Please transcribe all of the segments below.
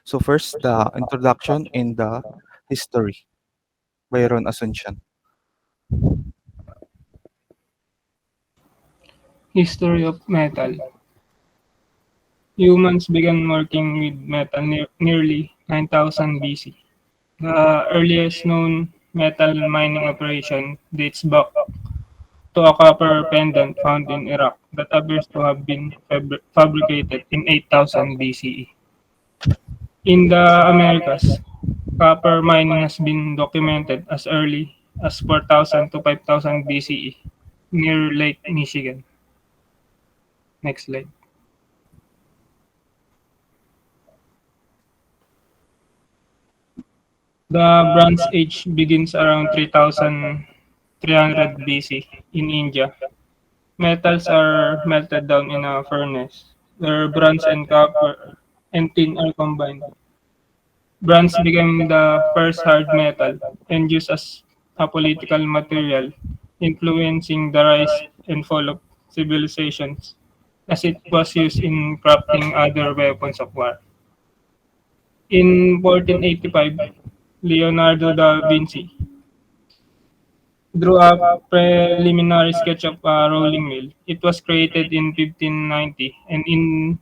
So first, the introduction in the history by Ron Asuncion. History of metal. Humans began working with metal nearly 9000 BC. The earliest known metal mining operation dates back to a copper pendant found in Iraq that appears to have been fabricated in 8000 BCE. In the Americas, copper mining has been documented as early as 4000 to 5000 BCE near Lake Michigan. Next slide. The Bronze Age begins around 3300 BC in India. Metals are melted down in a furnace where bronze and copper and tin are combined. Bronze became the first hard metal and used as a political material, influencing the rise and fall of civilizations, as it was used in crafting other weapons of war. In 1485, Leonardo da Vinci drew a preliminary sketch of a rolling mill. It was created in 1590 and in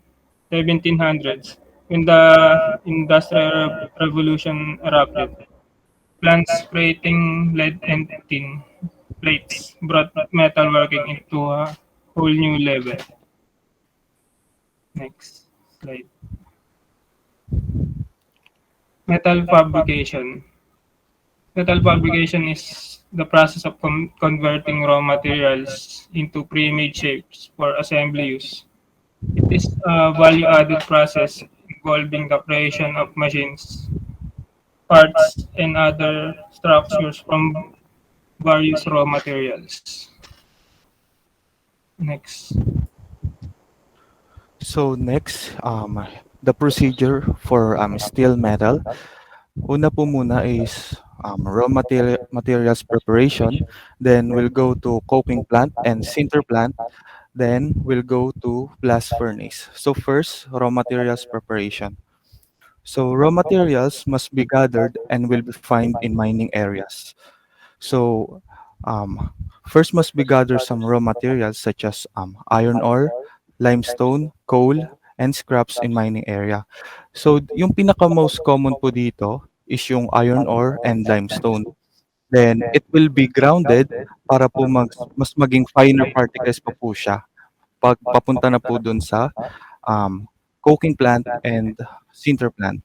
1700s, when the Industrial Revolution erupted. Plants creating lead and tin plates brought metalworking into a whole new level. Next slide. Metal fabrication. Metal fabrication is the process of converting raw materials into pre-made shapes for assembly use. It is a value-added process involving the creation of machines, parts, and other structures from various raw materials. Next. So next, the procedure for steel metal. Una po muna is materials preparation. Then we'll go to coking plant and sinter plant. Then we'll go to blast furnace. So first, raw materials preparation. So raw materials must be gathered and will be found in mining areas. So um, first must be gathered some raw materials such as iron ore, limestone, coal, and scraps in mining area. So yung pinaka most common po dito is yung iron ore and limestone. Then it will be grounded para po mas maging finer particles pa po siya pag papunta na po dun sa um, coking plant and sinter plant.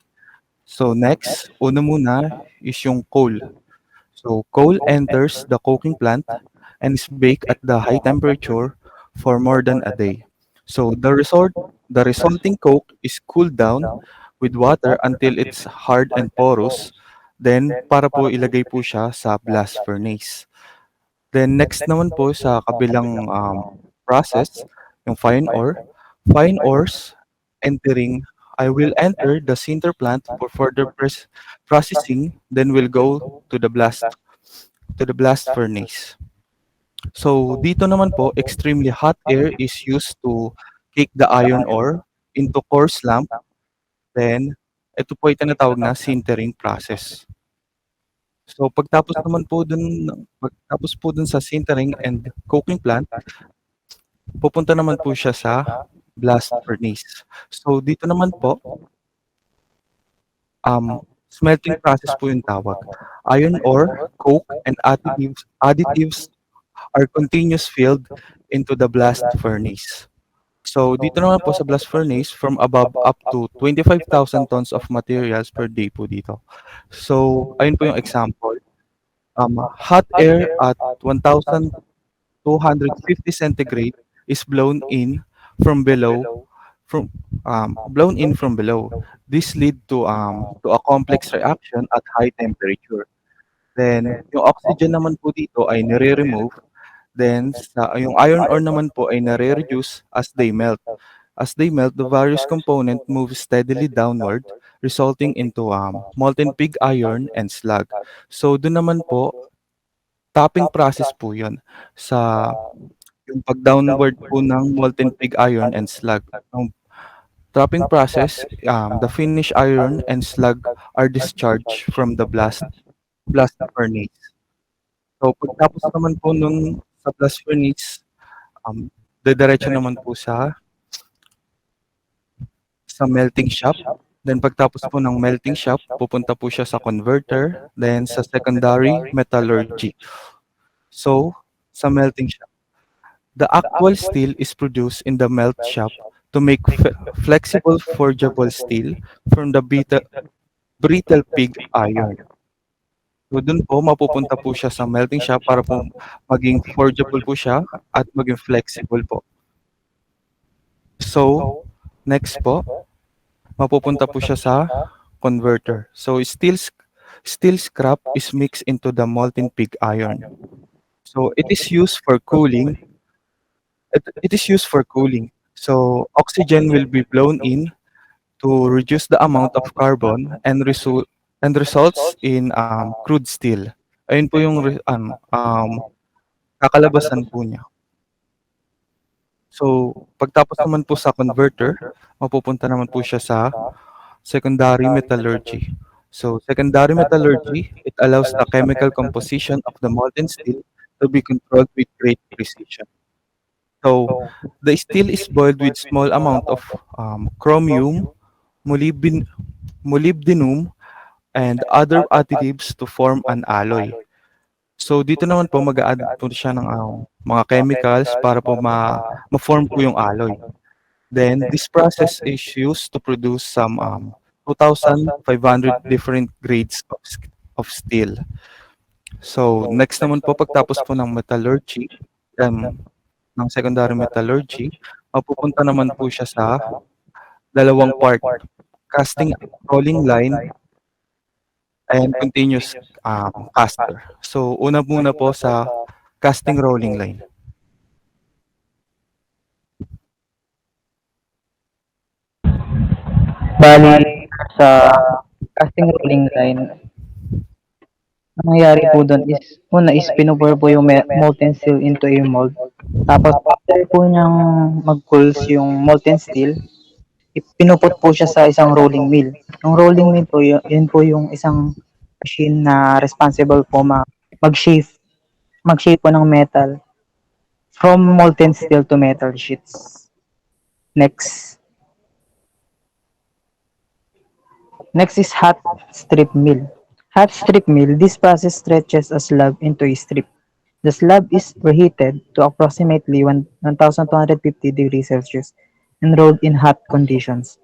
So next, una muna is yung coal. So coal enters the coking plant and is baked at the high temperature for more than a day. So the resulting coke is cooled down with water until it's hard and porous. Then para po ilagay po siya sa blast furnace. Then next naman po sa kabilang process, yung fine ore. Fine ores entering, I will enter the sinter plant for further processing, then we'll go to the blast furnace. So dito naman po, extremely hot air is used to kick the iron ore into coarse lump. Then, ito po ay tinatawag na sintering process. So pagtapos po dun sa sintering and coking plant, pupunta naman po siya sa blast furnace. So dito naman po, smelting process po yung tawag. Iron ore, coke, and additives are continuous filled into the blast furnace. So dito naman po sa blast furnace, from above up to 25,000 tons of materials per day po dito. So ayun po yung example. Hot air at 1,250 centigrade is from below blown in from below. This lead to a complex reaction at high temperature. Then yung oxygen naman po dito ay nire-remove. Then yung iron ore naman po ay nare-reduce as they melt. As they melt, the various component move steadily downward, resulting into molten pig iron and slag. So doon naman po, tapping process po 'yon sa yung pag-downward po ng molten pig iron and slag. Trapping process, the finished iron and slag are discharged from the blast furnace. So pagtapos naman po nun sa blast furnace, um, didiretso naman po sa melting shop. Then pagtapos po ng melting shop, pupunta po siya sa converter, then sa secondary metallurgy. So, sa melting shop, the actual steel is produced in the melt shop to make flexible forgeable steel from the brittle pig iron. So dun po mapupunta po siya sa melting shop para po maging forgeable po siya at maging flexible po. So, next po, mapupunta po siya sa converter. So steel scrap is mixed into the molten pig iron. So it is used for cooling. So oxygen will be blown in to reduce the amount of carbon and results in crude steel. Ayun po yung kakalabasan po niya. So pagtapos naman po sa converter, mapupunta naman po siya sa secondary metallurgy. So secondary metallurgy, it allows the chemical composition of the molten steel to be controlled with great precision. So the steel is boiled with small amount of chromium, molybden- molybdenum, and other additives to form an alloy. So dito naman po mag-a-add po siya ng mga chemicals para po ma-form po yung alloy. Then this process is used to produce some 2,500 different grades of steel. So next naman po pagtapos po ng metallurgy, ng secondary metallurgy, mapupunta naman po siya sa dalawang part, casting rolling line and continuous caster. So una muna po sa casting rolling line. Bali, sa casting rolling line, ang nangyayari po doon is, una is pinupour po yung molten steel into a mold. Tapos after po niyang mag-cools yung molten steel, pinuput po siya sa isang rolling mill. Yung rolling mill po, yun po yung isang machine na responsible po mag-shape, mag-shape po ng metal from molten steel to metal sheets. Next. Next is hot strip mill. Hot strip mill, this process stretches a slab into a strip. The slab is reheated to approximately 1250 degrees Celsius and rolled in hot conditions.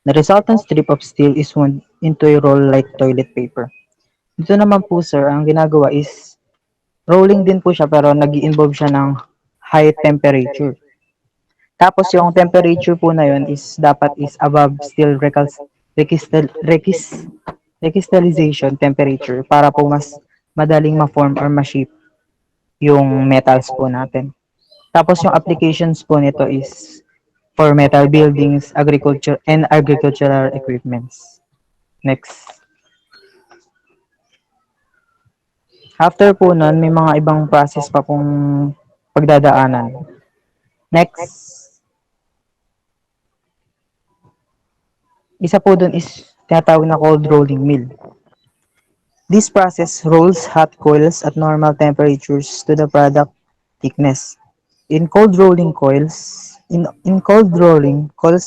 The resultant strip of steel is wound into a roll like toilet paper. Dito naman po sir, ang ginagawa is rolling din po siya pero nag-i-involve siya ng high temperature. Tapos yung temperature po na yun is dapat is above steel recrystallization temperature para po mas madaling ma-form or ma-shape yung metals po natin. Tapos yung applications po nito is for metal buildings, agriculture, and agricultural equipments. Next. After po nun, may mga ibang process pa pong pagdadaanan. Next. Isa po dun is tinatawag na cold rolling mill. This process rolls hot coils at normal temperatures to the product thickness. In cold rolling, coils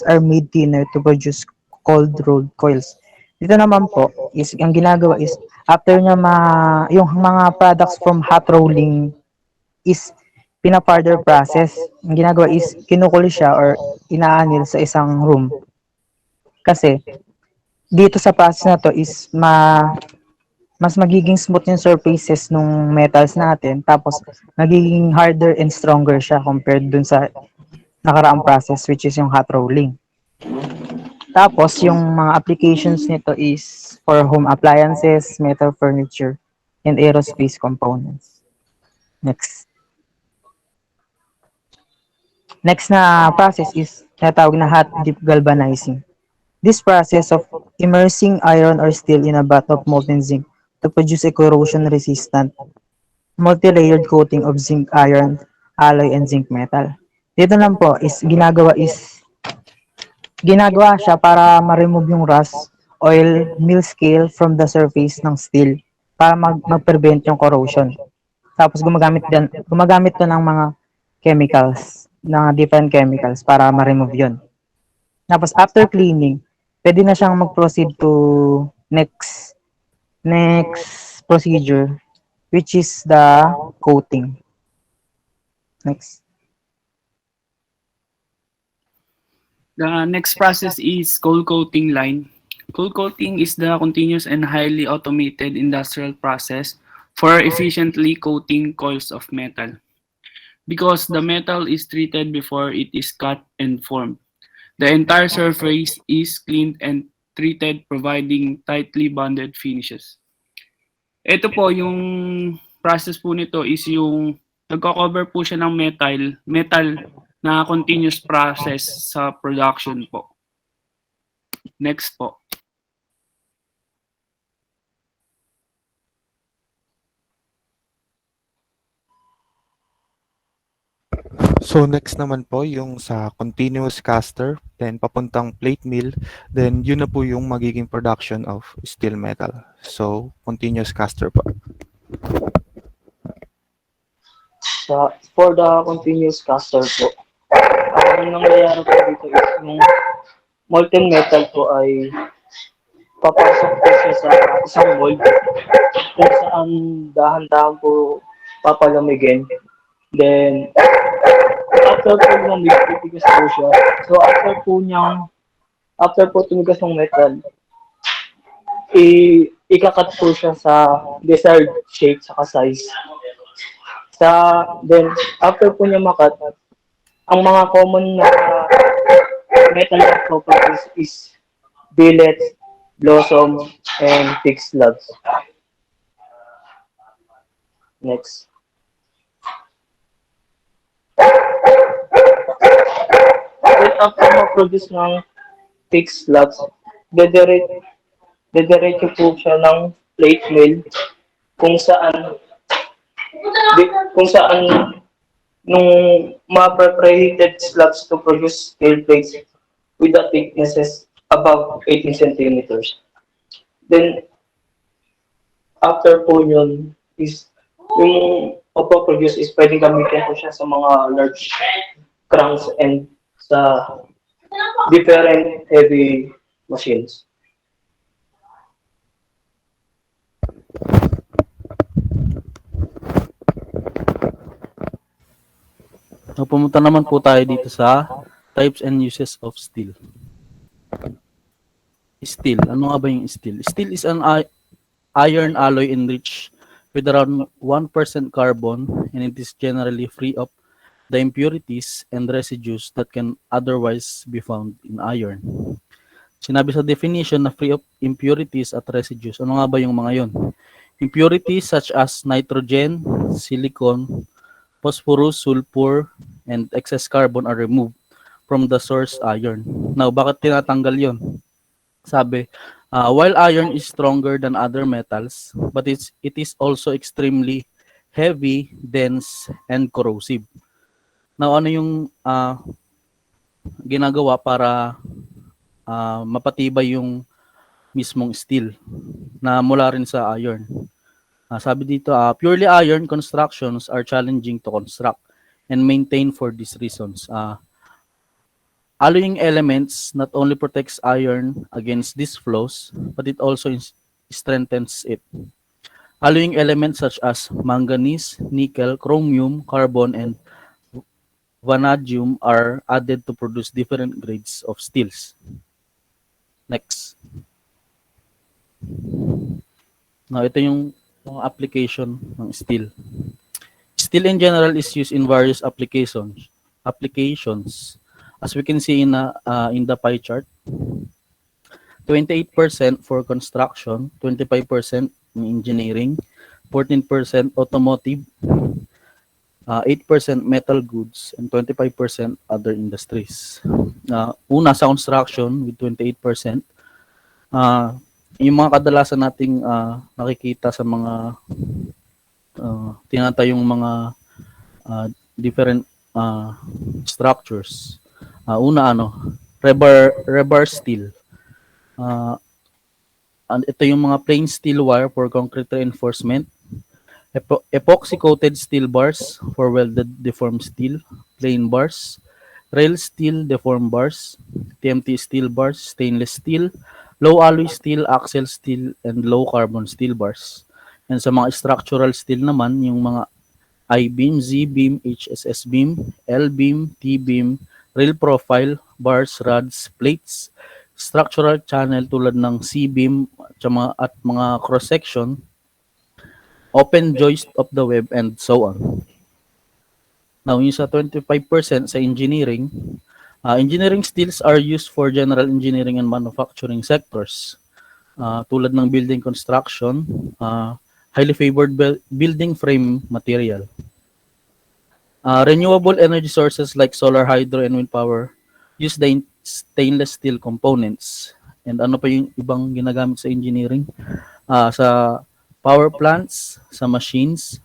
are made thinner to produce cold rolled coils. Dito naman po is ang ginagawa is after niya yung mga products from hot rolling is pina-further process. Ang ginagawa is kinukuli siya or inaanil sa isang room. Kasi dito sa process na to is mas magiging smooth yung surfaces ng metals natin tapos magiging harder and stronger siya compared dun sa nakaraang process which is yung hot rolling. Tapos yung mga applications nito is for home appliances, metal furniture, and aerospace components. Next. Next na process is tinatawag na hot dip galvanizing. This process of immersing iron or steel in a bath of molten zinc to produce a corrosion-resistant, multi-layered coating of zinc iron, alloy, and zinc metal. Dito lang po is ginagawa is ginagawa siya para ma-remove yung rust, oil, mill scale from the surface ng steel para mag-prevent yung corrosion. Tapos gumagamit to ng mga chemicals, ng different chemicals para ma-remove yun. Tapos after cleaning, pwede na siyang mag-proceed to next procedure, which is the coating. Next. The next process is coil coating line. Coil coating is the continuous and highly automated industrial process for efficiently coating coils of metal. Because the metal is treated before it is cut and formed. The entire surface is cleaned and treated, providing tightly bonded finishes. Ito po, yung process po nito is yung nagko-cover po siya ng metal na continuous process sa production po. Next po. So next naman po yung sa continuous caster, then papuntang plate mill, then yun na po yung magiging production of steel metal. So continuous caster po. For the continuous caster po, ang nangyayari po dito is yung molten metal po ay papasok po siya sa isang mold kung saan dahan-dahan po papalamigin. Then, after po lumamig, titigas po siya. So, after po tumigas ng metal, ikakat po siya sa desired shape sa size. Then, after po niya makat, ang mga common na metal that properties is billets, blossom, and fixed slugs. Next. Then after ma-produce ng fixed slugs, dediretso po siya ng plate mill kung saan nung ma-preheated slabs to produce steel plates with the thicknesses above 18 centimeters. Then, after po yun, is yung produce is pwedeng gamitin po siya sa mga large cranks and sa different heavy machines. So, pumunta naman po tayo dito sa types and uses of steel. Steel. Ano nga ba yung steel? Steel is an iron alloy enriched with around 1% carbon, and it is generally free of the impurities and residues that can otherwise be found in iron. Sinabi sa definition na free of impurities at residues. Ano nga ba yung mga yon? Impurities such as nitrogen, silicon, phosphorus, sulfur, and excess carbon are removed from the source iron. Now, bakit tinatanggal yon? Sabi, while iron is stronger than other metals, but it is also extremely heavy, dense, and corrosive. Now, ano yung ginagawa para mapatibay yung mismong steel na mula rin sa iron? Sabi dito, purely iron constructions are challenging to construct and maintain for these reasons. Alloying elements not only protects iron against these flaws, but it also strengthens it. Alloying elements such as manganese, nickel, chromium, carbon, and vanadium are added to produce different grades of steels. Next. Now, ito yung mga application ng steel. Steel in general is used in various applications. As we can see in the pie chart, 28% for construction, 25% in engineering, 14% automotive, 8% metal goods, and 25% other industries. Una sa construction with 28%. Yung mga kadalasan nating nakikita sa mga tinatayong mga different structures. Una rebar steel. Uh, and ito yung mga plain steel wire for concrete reinforcement. Epoxy-coated steel bars for welded deformed steel, plain bars, rail steel deformed bars, TMT steel bars, stainless steel, low alloy steel, axle steel, and low carbon steel bars. And sa mga structural steel naman, yung mga I-beam, Z-beam, HSS beam, L-beam, T-beam, rail profile, bars, rods, plates, structural channel tulad ng C-beam at mga cross-section, open joist of the web, and so on. Now, yung sa 25% sa engineering, engineering steels are used for general engineering and manufacturing sectors. Tulad ng building construction, highly favored building frame material. Renewable energy sources like solar, hydro, and wind power use the stainless steel components. And ano pa yung ibang ginagamit sa engineering? Sa power plants, sa machines,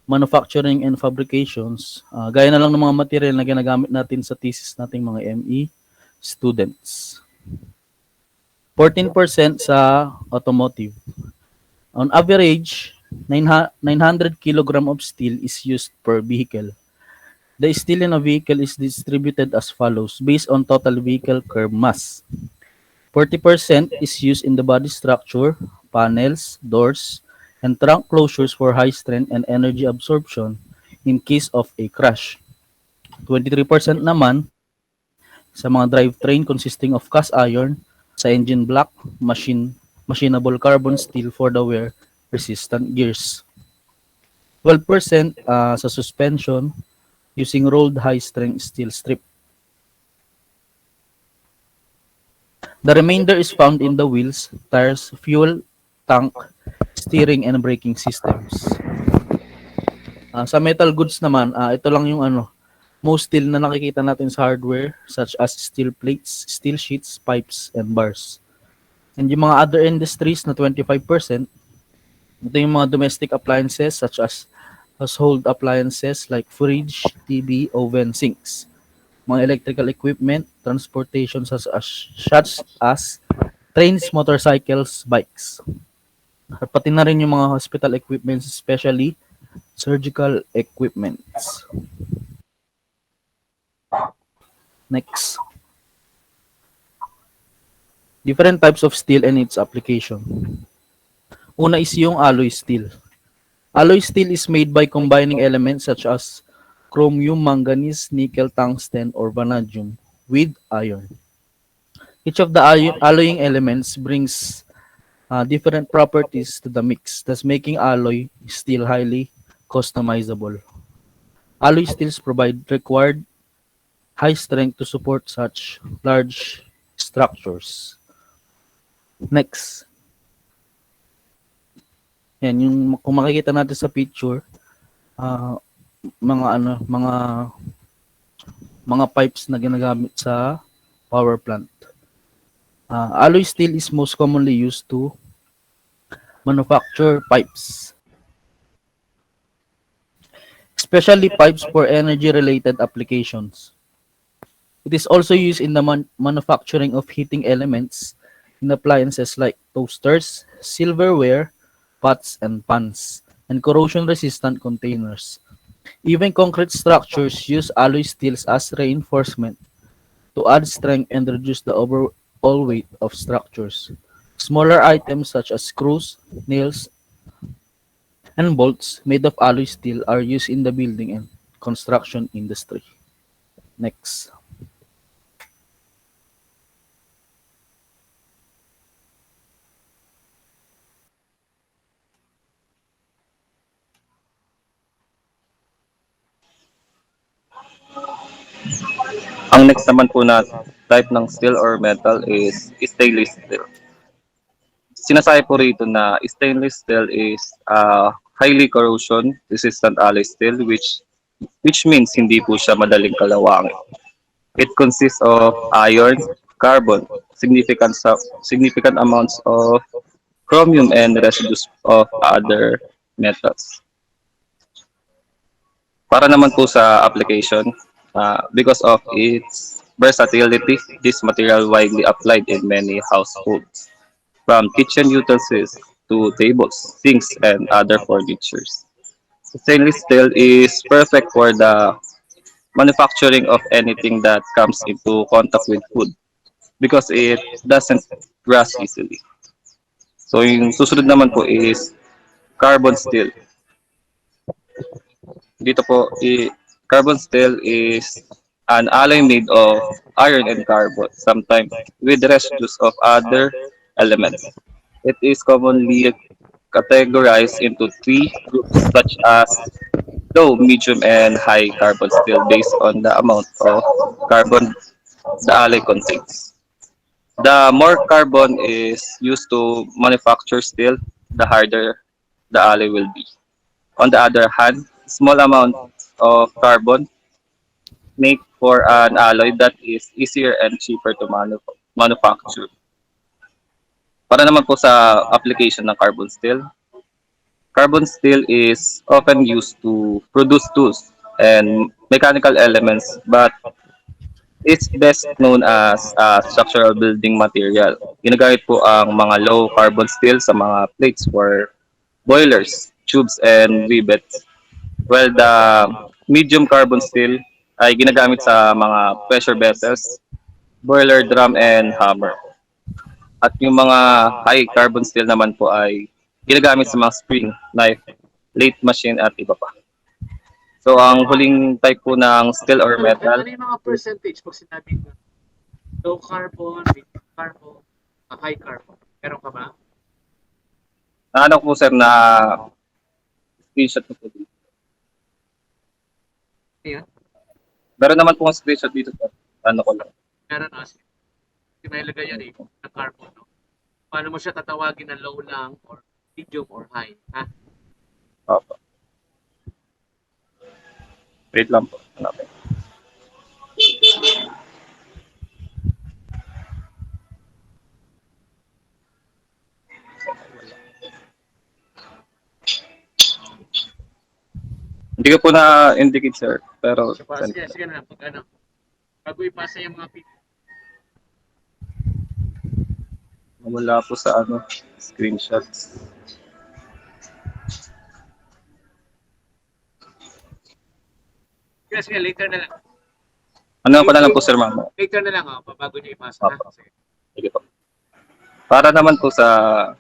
manufacturing and fabrications, gaya na lang ng mga material na ginagamit natin sa thesis nating mga ME students. 14% sa automotive. On average, 900 kg of steel is used per vehicle. The steel in a vehicle is distributed as follows based on total vehicle curb mass. 40% is used in the body structure, panels, doors, and trunk closures for high strength and energy absorption in case of a crash. 23% naman sa mga drivetrain consisting of cast iron, sa engine block, machinable carbon steel for the wear resistant gears. 12% sa suspension using rolled high strength steel strip. The remainder is found in the wheels, tires, fuel tank, steering, and braking systems. Sa metal goods naman, ito lang yung most steel na nakikita natin sa hardware such as steel plates, steel sheets, pipes, and bars. And yung mga other industries na 25%, ito yung mga domestic appliances such as household appliances like fridge, TV, oven, sinks. Mga electrical equipment, transportation such as trains, motorcycles, bikes. At pati na rin yung mga hospital equipments, especially surgical equipments. Next. Different types of steel and its application. Una is yung alloy steel. Alloy steel is made by combining elements such as chromium, manganese, nickel, tungsten, or vanadium with iron. Each of the alloying elements brings different properties to the mix, thus making alloy steel highly customizable. Alloy steels provide required high strength to support such large structures. Next. Yan, yung kung makikita natin sa picture, mga pipes na ginagamit sa power plant. Alloy steel is most commonly used to manufacture pipes, especially pipes for energy-related applications. It is also used in the manufacturing of heating elements in appliances like toasters, silverware, pots and pans, and corrosion-resistant containers. Even concrete structures use alloy steels as reinforcement to add strength and reduce the overall weight of structures. Smaller items such as screws, nails, and bolts made of alloy steel are used in the building and construction industry. Next. Ang next naman po na type ng steel or metal is stainless steel. Sinasabi po rito na stainless steel is highly corrosion resistant alloy steel which means hindi po siya madaling kalawangin. It consists of iron, carbon, significant amounts of chromium and residues of other metals. Para naman po sa application, because of its versatility, this material widely applied in many households, from kitchen utensils to tables, sinks, and other furnitures. Stainless steel is perfect for the manufacturing of anything that comes into contact with food because it doesn't rust easily. So yung susunod naman po is carbon steel. Dito po, carbon steel is an alloy made of iron and carbon, sometimes with residues of other elements. It is commonly categorized into three groups such as low, medium, and high carbon steel based on the amount of carbon the alloy contains. The more carbon is used to manufacture steel, the harder the alloy will be. On the other hand, small amount of carbon make for an alloy that is easier and cheaper to manufacture. Para naman po sa application ng carbon steel is often used to produce tools and mechanical elements, but it's best known as a structural building material. Ginagamit po ang mga low carbon steel sa mga plates for boilers, tubes, and rivets, while the medium carbon steel ay ginagamit sa mga pressure vessels, boiler drum, and hammer. At yung mga high carbon steel naman po ay ginagamit sa mga spring, knife, lathe machine, at iba pa. So, ang huling type po ng steel or metal, Ano yung mga percentage pag sinabi ko low carbon, medium carbon, high carbon? Meron ka ba? na ano po sir na screenshot ko po dito. Ayan. Meron naman po ang screenshot dito sir. Ano ko lang. Meron na. Hindi may ilagay yan na carbon. No? Paano mo siya tatawagin na low lang or medium or high? Ha? Opo. Wait lang po. Hanapin. Hindi ko po na-indicate sir. Pero Sige na lang. Pag ano, bago ipasa yung mga picture. wala po sa screenshots. Sige, later na lang. Ano pa na lang po sir mama? Later na lang, bago niyo ipasa. Ha? Opo. Sige po. Para naman po sa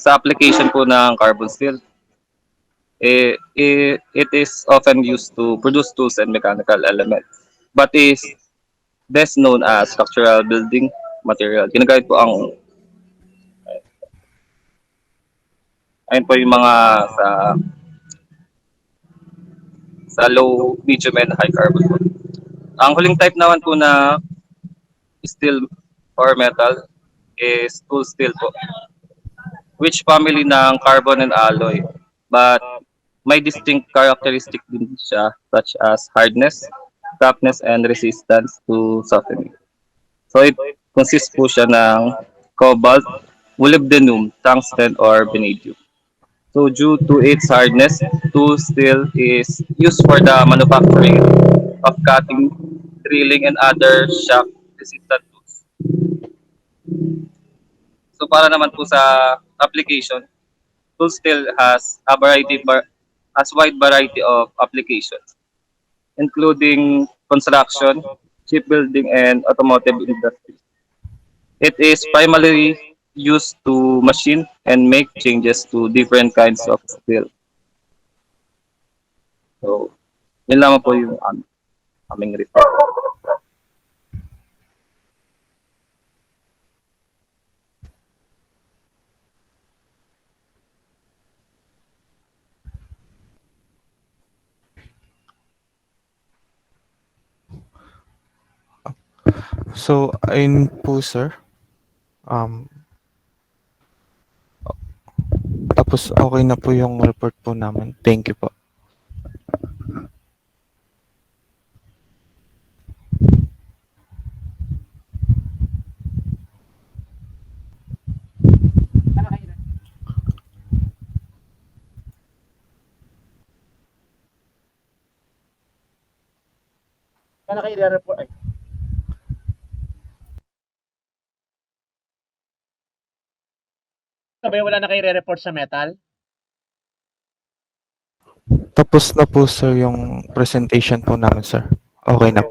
application po ng carbon steel, it is often used to produce tools and mechanical elements, but is best known as structural building material. Ginagamit po ayun po yung mga sa low, medium, and high carbon po. Ang huling type naman po na steel or metal is tool steel po, which family ng carbon and alloy, but may distinct characteristic din siya such as hardness, toughness, and resistance to softening. So it consists po siya ng cobalt, molybdenum, tungsten, or vanadium. So due to its hardness, tool steel is used for the manufacturing of cutting, drilling, and other shock-resistant tools. So para naman po sa application, tool steel has wide variety of applications, including construction, shipbuilding, and automotive industry. It is primarily used to machine and make changes to different kinds of steel. So, yun lamang po yung aming report. So, ayun po sir. Um, Tapos okay na po yung report po namin. Thank you po. Kaya kayo i-report. Sabi, wala na kayo re-report sa metal? Tapos na po sir yung presentation po namin sir. Okay na po.